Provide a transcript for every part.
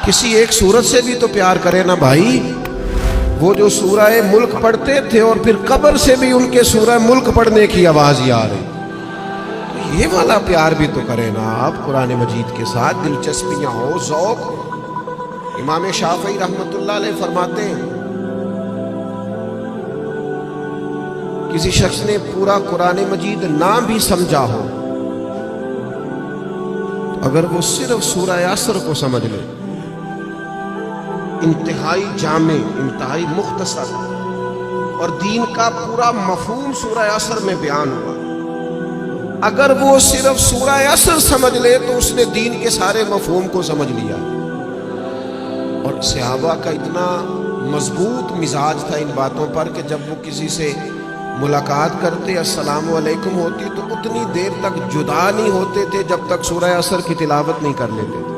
کسی ایک سورت سے بھی تو پیار کرے نا بھائی. وہ جو سورہ ملک پڑھتے تھے اور پھر قبر سے بھی ان کے سورہ ملک پڑھنے کی آواز ہی آ رہی, تو یہ والا پیار بھی تو کرے نا آپ قرآن مجید کے ساتھ, دلچسپیاں ہو, ذوق. امام شافعی رحمۃ اللہ علیہ فرماتے ہیں کسی شخص نے پورا قرآن مجید نہ بھی سمجھا ہو, اگر وہ صرف سورہ عصر کو سمجھ لے, انتہائی جامع, انتہائی مختصر, اور دین کا پورا مفہوم سورہ عصر میں بیان ہوا, اگر وہ صرف سورہ عصر سمجھ لے تو اس نے دین کے سارے مفہوم کو سمجھ لیا. اور صحابہ کا اتنا مضبوط مزاج تھا ان باتوں پر کہ جب وہ کسی سے ملاقات کرتے, السلام علیکم ہوتی, تو اتنی دیر تک جدا نہیں ہوتے تھے جب تک سورہ عصر کی تلاوت نہیں کر لیتے تھے.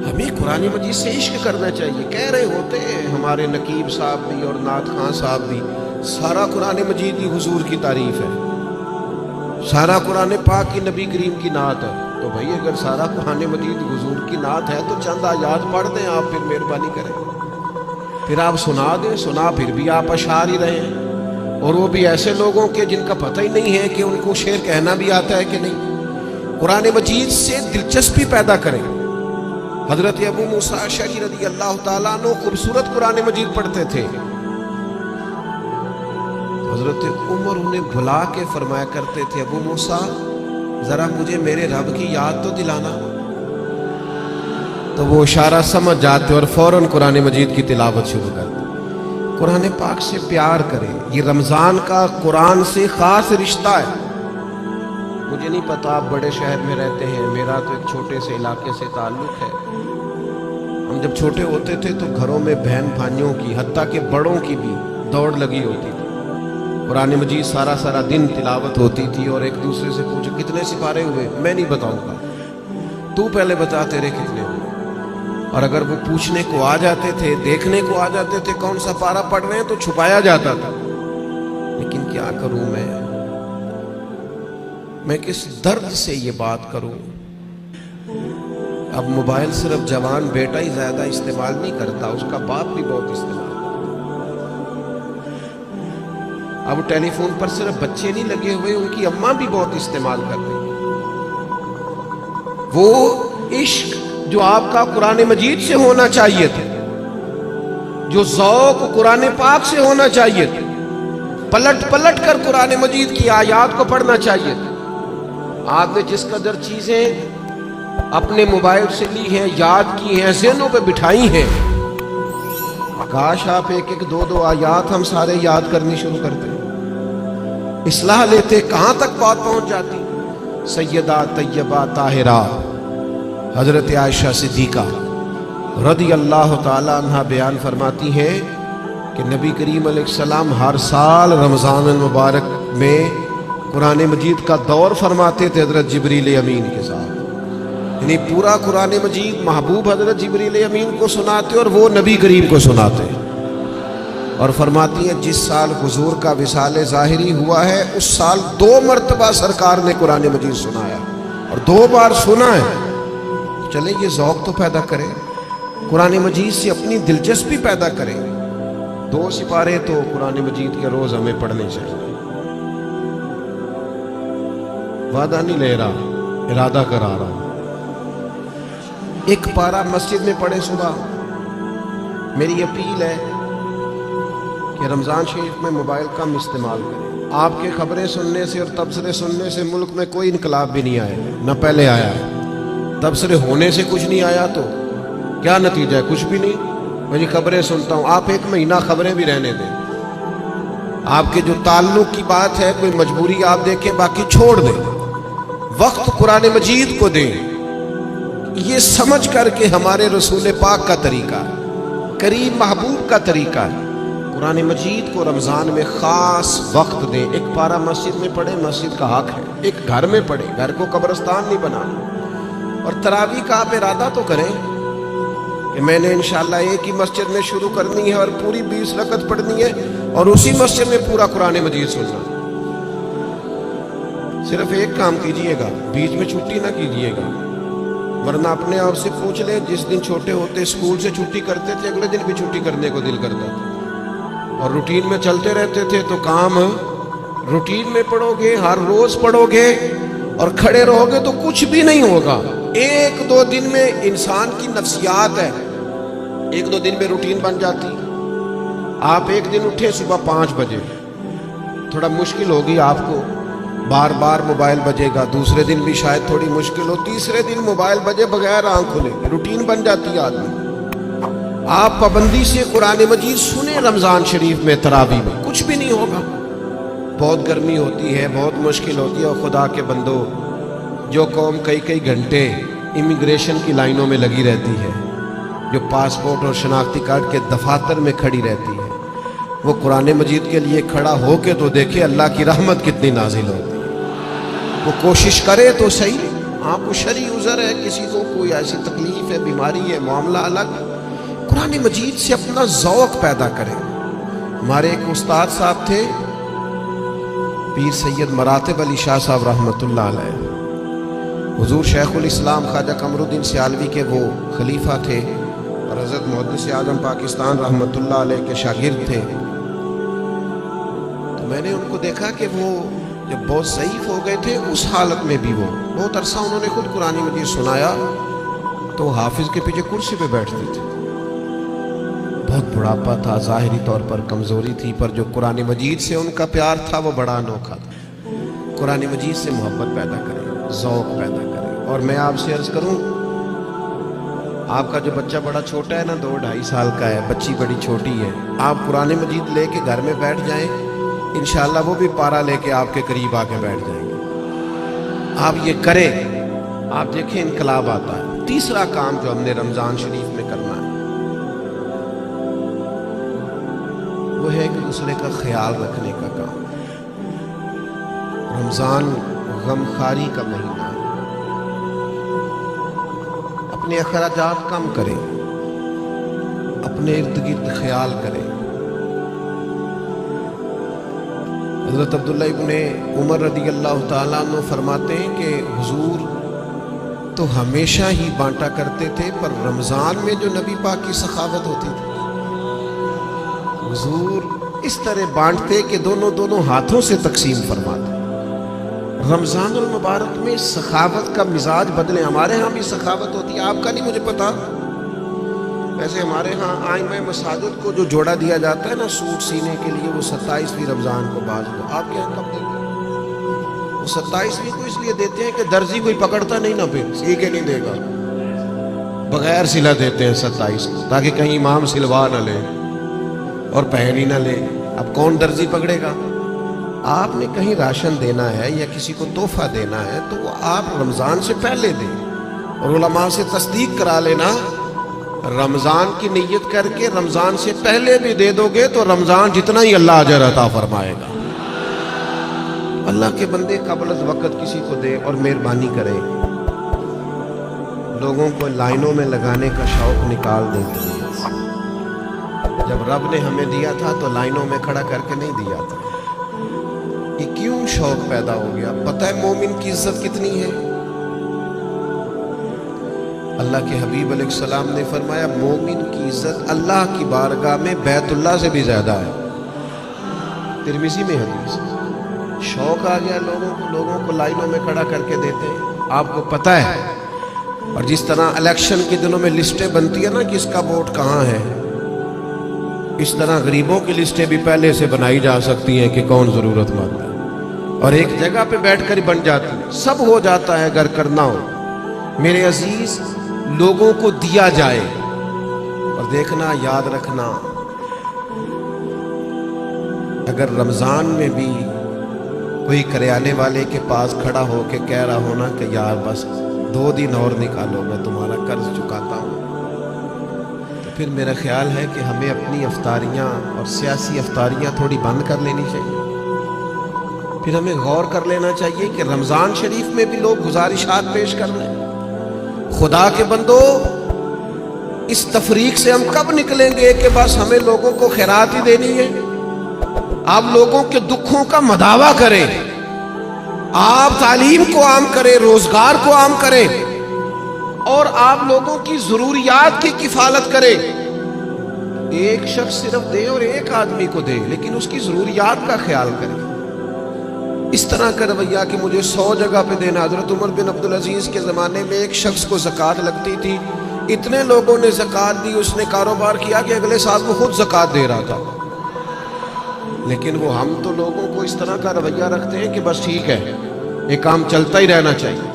ہمیں قرآن مجید سے عشق کرنا چاہیے. کہہ رہے ہوتے ہیں ہمارے نقیب صاحب بھی اور نعت خان صاحب بھی, سارا قرآن مجید ہی حضور کی تعریف ہے, سارا قرآن پاک کی نبی کریم کی نعت ہے. تو بھائی اگر سارا قرآن مجید حضور کی نعت ہے تو چند آیات پڑھ دیں آپ, پھر مہربانی کریں, پھر آپ سنا دیں. سنا پھر بھی آپ اشعار ہی رہے ہیں, اور وہ بھی ایسے لوگوں کے جن کا پتہ ہی نہیں ہے کہ ان کو شعر کہنا بھی آتا ہے کہ نہیں. قرآن مجید سے دلچسپی پیدا کریں. حضرت ابو موسیٰ اشعری رضی اللہ تعالیٰ عنہ خوبصورت قرآن مجید پڑھتے تھے. حضرت عمر انہیں بلا کے فرمایا کرتے تھے, ابو موسیٰ ذرا مجھے میرے رب کی یاد تو دلانا. تو وہ اشارہ سمجھ جاتے اور فوراً قرآن مجید کی تلاوت شروع کرتے. قرآن پاک سے پیار کریں. یہ رمضان کا قرآن سے خاص رشتہ ہے. مجھے نہیں پتا آپ بڑے شہر میں رہتے ہیں, میرا تو ایک چھوٹے سے علاقے سے تعلق ہے. ہم جب چھوٹے ہوتے تھے تو گھروں میں بہن بھائیوں کی, حتیٰ کہ بڑوں کی بھی دوڑ لگی ہوتی تھی. قرآن مجید سارا دن تلاوت ہوتی تھی, اور ایک دوسرے سے پوچھو کتنے سپارے ہوئے, میں نہیں بتاؤں گا, تو پہلے بتا تیرے کتنے ہوئے. اور اگر وہ پوچھنے کو آ جاتے تھے, دیکھنے کو آ جاتے تھے کون سا پارا پڑھ رہے ہیں, تو چھپایا جاتا تھا. لیکن کیا کروں میں کس درد سے یہ بات کروں. اب موبائل صرف جوان بیٹا ہی زیادہ استعمال نہیں کرتا, اس کا باپ بھی بہت استعمال کرتا. اب ٹیلی فون پر صرف بچے نہیں لگے ہوئے, ان کی اماں بھی بہت استعمال کر رہی ہیں. وہ عشق جو آپ کا قرآن مجید سے ہونا چاہیے تھا, جو ذوق قرآن پاک سے ہونا چاہیے تھا, پلٹ کر قرآن مجید کی آیات کو پڑھنا چاہیے تھا. آپ نے جس قدر چیزیں اپنے موبائل سے لی ہیں, یاد کی ہیں, ذہنوں پہ بٹھائی ہیں, کاش آپ ایک دو آیات ہم سارے یاد کرنی شروع کرتے, اصلاح لیتے, کہاں تک بات پہنچ جاتی. سیدہ طیبہ طاہرہ حضرت عائشہ صدیقہ رضی اللہ تعالی عنہ بیان فرماتی ہیں کہ نبی کریم علیہ السلام ہر سال رمضان المبارک میں قرآن مجید کا دور فرماتے تھے حضرت جبریل امین کے ساتھ. یعنی پورا قرآن مجید محبوب حضرت جبریل امین کو سناتے اور وہ نبی کریم کو سناتے. اور فرماتی ہیں جس سال حضور کا وصال ظاہری ہوا ہے اس سال 2 مرتبہ سرکار نے قرآن مجید سنایا, اور 2 بار سنا ہے. چلے یہ ذوق تو پیدا کریں, قرآن مجید سے اپنی دلچسپی پیدا کریں. 2 سپارے تو قرآن مجید کے روز ہمیں پڑھنے چاہیے. وعدہ نہیں لے رہا, ارادہ کرا رہا ہوں. 1 پارہ مسجد میں پڑھیں صبح. میری اپیل ہے کہ رمضان شریف میں موبائل کم استعمال کریں. آپ کے خبریں سننے سے اور تبصرے سننے سے ملک میں کوئی انقلاب بھی نہیں آیا, نہ پہلے آیا ہے. تبصرے ہونے سے کچھ نہیں آیا تو کیا نتیجہ ہے, کچھ بھی نہیں. میں یہ خبریں سنتا ہوں, آپ 1 مہینہ خبریں بھی رہنے دیں. آپ کے جو تعلق کی بات ہے, کوئی مجبوری آپ دیکھیں, باقی چھوڑ دیں. وقت قرآن مجید کو دیں. یہ سمجھ کر کہ ہمارے رسول پاک کا طریقہ ہے, کریم محبوب کا طریقہ ہے. قرآن مجید کو رمضان میں خاص وقت دیں. 1 پارہ مسجد میں پڑھیں, مسجد کا حق ہے. 1 گھر میں پڑھیں, گھر کو قبرستان نہیں بنانا. اور تراویح کا آپ ارادہ تو کریں کہ میں نے انشاءاللہ ایک ہی مسجد میں شروع کرنی ہے اور پوری 20 رکعت پڑھنی ہے, اور اسی مسجد میں پورا قرآن مجید سننا. صرف ایک کام کیجئے گا, بیچ میں چھٹی نہ کیجئے گا. ورنہ اپنے آپ سے پوچھ لیں، جس دن چھوٹے ہوتے اسکول سے چھٹی کرتے تھے اگلے دن بھی چھٹی کرنے کو دل کرتا تھا، اور روٹین میں چلتے رہتے تھے تو کام روٹین میں پڑھو گے، ہر روز پڑھو گے اور کھڑے رہو گے تو کچھ بھی نہیں ہوگا۔ ایک دو دن میں انسان کی نفسیات ہے، ایک دو دن میں روٹین بن جاتی۔ آپ ایک دن اٹھے صبح 5 بجے، تھوڑا مشکل ہوگی آپ کو، بار بار موبائل بجے گا، دوسرے دن بھی شاید تھوڑی مشکل ہو، تیسرے دن موبائل بجے بغیر آنکھ کھلے، روٹین بن جاتی ہے آدمی۔ آپ پابندی سے قرآن مجید سنیں رمضان شریف میں، تراویح میں، کچھ بھی نہیں ہوگا۔ بہت گرمی ہوتی ہے، بہت مشکل ہوتی ہے، اور خدا کے بندو، جو قوم کئی گھنٹے امیگریشن کی لائنوں میں لگی رہتی ہے، جو پاسپورٹ اور شناختی کارڈ کے دفاتر میں کھڑی رہتی ہے، وہ قرآن مجید کے لیے کھڑا ہو کے تو دیکھے اللہ کی رحمت کتنی نازل ہوتی ہے۔ وہ کوشش کرے تو صحیح۔ ہاں کو شرعی عذر ہے، کسی کو کوئی ایسی تکلیف ہے، بیماری ہے، معاملہ الگ، قرآن مجید سے اپنا ذوق پیدا کرے۔ ہمارے ایک استاد صاحب تھے، پیر سید مراتب علی شاہ صاحب رحمۃ اللہ علیہ، حضور شیخ الاسلام خواجہ قمر الدین سیالوی کے وہ خلیفہ تھے، اور حضرت محدث اعظم پاکستان رحمۃ اللہ علیہ کے شاگرد تھے۔ تو میں نے ان کو دیکھا کہ وہ جب بہت ضعیف ہو گئے تھے، اس حالت میں بھی وہ بہت عرصہ انہوں نے خود قرآن مجید سنایا، تو حافظ کے پیچھے کرسی پہ بیٹھتے تھے۔ بہت بڑھاپا تھا، ظاہری طور پر کمزوری تھی، پر جو قرآن مجید سے ان کا پیار تھا وہ بڑا انوکھا تھا۔ قرآن مجید سے محبت پیدا کریں، ذوق پیدا کریں۔ اور میں آپ سے عرض کروں، آپ کا جو بچہ بڑا چھوٹا ہے نا، 2-2.5 سال کا ہے، بچی بڑی چھوٹی ہے، آپ قرآن مجید لے کے گھر میں بیٹھ جائیں، انشاءاللہ وہ بھی پارا لے کے آپ کے قریب آ کے بیٹھ جائیں گے۔ آپ یہ کریں، آپ دیکھیں انقلاب آتا ہے۔ تیسرا کام جو ہم نے رمضان شریف میں کرنا ہے، وہ ہے ایک دوسرے کا خیال رکھنے کا کام۔ رمضان غمخواری کا مہینہ ہے، اپنے اخراجات کم کریں، اپنے ارد گرد خیال کریں۔ حضرت عبداللہ ابن عمر رضی اللہ تعالیٰ عنہ فرماتے ہیں کہ حضور تو ہمیشہ ہی بانٹا کرتے تھے، پر رمضان میں جو نبی پاک کی سخاوت ہوتی تھی، حضور اس طرح بانٹتے کہ دونوں ہاتھوں سے تقسیم فرماتے۔ رمضان المبارک میں سخاوت کا مزاج بدلے۔ ہمارے ہاں بھی سخاوت ہوتی ہے، آپ کا نہیں مجھے پتا، ویسے ہمارے ہاں آئمہ مساجد کو جو جوڑا دیا جاتا ہے نا سوٹ سینے کے لیے، وہ 27ویں رمضان کو باز دو۔ آپ کے یہاں کب دیتے ہیں؟ وہ 27ویں کو اس لیے دیتے ہیں کہ درزی کوئی پکڑتا نہیں نا، پھر سی کے نہیں دے گا، بغیر سلا دیتے ہیں 27 کو، تاکہ کہیں امام سلوا نہ لے اور پہن ہی نہ لے۔ اب کون درزی پکڑے گا؟ آپ نے کہیں راشن دینا ہے یا کسی کو تحفہ دینا ہے تو وہ آپ رمضان سے پہلے دیں، اور علماء سے تصدیق کرا لینا، رمضان کی نیت کر کے رمضان سے پہلے بھی دے دو گے تو رمضان جتنا ہی اللہ اجر عطا فرمائے گا۔ اللہ کے بندے قبل از وقت کسی کو دے، اور مہربانی کریں، لوگوں کو لائنوں میں لگانے کا شوق نکال دیں۔ جب رب نے ہمیں دیا تھا تو لائنوں میں کھڑا کر کے نہیں دیا تھا۔ یہ کیوں شوق پیدا ہو گیا؟ پتہ ہے مومن کی عزت کتنی ہے؟ اللہ کے حبیب علیہ السلام نے فرمایا مومن کی عزت اللہ کی بارگاہ میں بیت اللہ سے بھی زیادہ ہے۔ ترمذی میں حدیث۔ شوق آ گیا لوگوں کو لائنوں میں کھڑا کر کے دیتے ہیں، آپ کو پتہ ہے۔ اور جس طرح الیکشن کے دنوں میں لسٹیں بنتی ہیں نا کس کا ووٹ کہاں ہے، اس طرح غریبوں کی لسٹیں بھی پہلے سے بنائی جا سکتی ہیں کہ کون ضرورت مند ہے، اور ایک جگہ پہ بیٹھ کر ہی بن جاتی ہے، سب ہو جاتا ہے اگر کرنا ہو۔ میرے عزیز، لوگوں کو دیا جائے، اور دیکھنا یاد رکھنا، اگر رمضان میں بھی کوئی کریانے والے کے پاس کھڑا ہو کے کہہ رہا ہونا کہ یار بس 2 دن اور نکالو میں تمہارا قرض چکاتا ہوں، تو پھر میرا خیال ہے کہ ہمیں اپنی افطاریاں اور سیاسی افطاریاں تھوڑی بند کر لینی چاہیے۔ پھر ہمیں غور کر لینا چاہیے کہ رمضان شریف میں بھی لوگ گزارشات پیش کر رہے ہیں۔ خدا کے بندو، اس تفریق سے ہم کب نکلیں گے کہ بس ہمیں لوگوں کو خیرات ہی دینی ہے؟ آپ لوگوں کے دکھوں کا مداوا کریں، آپ تعلیم کو عام کریں، روزگار کو عام کریں، اور آپ لوگوں کی ضروریات کی کفالت کرے. ایک شخص صرف دے اور ایک آدمی کو دے، لیکن اس کی ضروریات کا خیال کرے. اس طرح کا رویہ کہ مجھے 100 جگہ پہ دینا. حضرت عمر بن عبدالعزیز کے زمانے میں ایک شخص کو زکوٰۃ لگتی تھی، اتنے لوگوں نے زکوٰۃ دی، اس نے کاروبار کیا کہ اگلے سال وہ خود زکوٰۃ دے رہا تھا. لیکن وہ ہم تو لوگوں کو اس طرح کا رویہ رکھتے ہیں کہ بس ٹھیک ہے، یہ کام چلتا ہی رہنا چاہیے.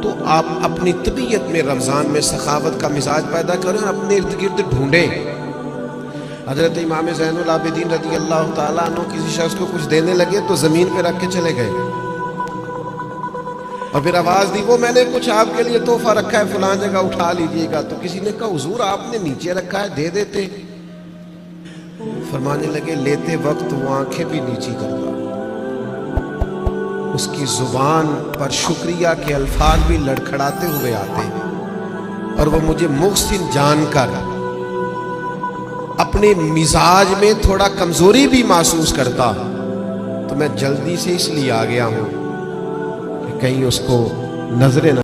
تو آپ اپنی طبیعت میں رمضان میں سخاوت کا مزاج پیدا کریں اور اپنے ارد گرد ڈھونڈیں. حضرت امام زین العابدین رضی اللہ تعالیٰ عنہ کسی شخص کو کچھ دینے لگے تو زمین پہ رکھ کے چلے گئے اور پھر آواز دی، وہ میں نے کچھ آپ کے لیے تحفہ رکھا ہے فلاں جگہ، اٹھا لیجئے گا. تو کسی نے کہا حضور آپ نے نیچے رکھا ہے، دے دیتے. فرمانے لگے لیتے وقت وہ آنکھیں بھی نیچی کرتا، اس کی زبان پر شکریہ کے الفاظ بھی لڑکھڑاتے ہوئے آتے، اور وہ مجھے محسن جان کر اپنے مزاج میں تھوڑا کمزوری بھی محسوس کرتا. تو میں جلدی سے اس لیے آ گیا ہوں کہ کہیں اس کو نظر نہ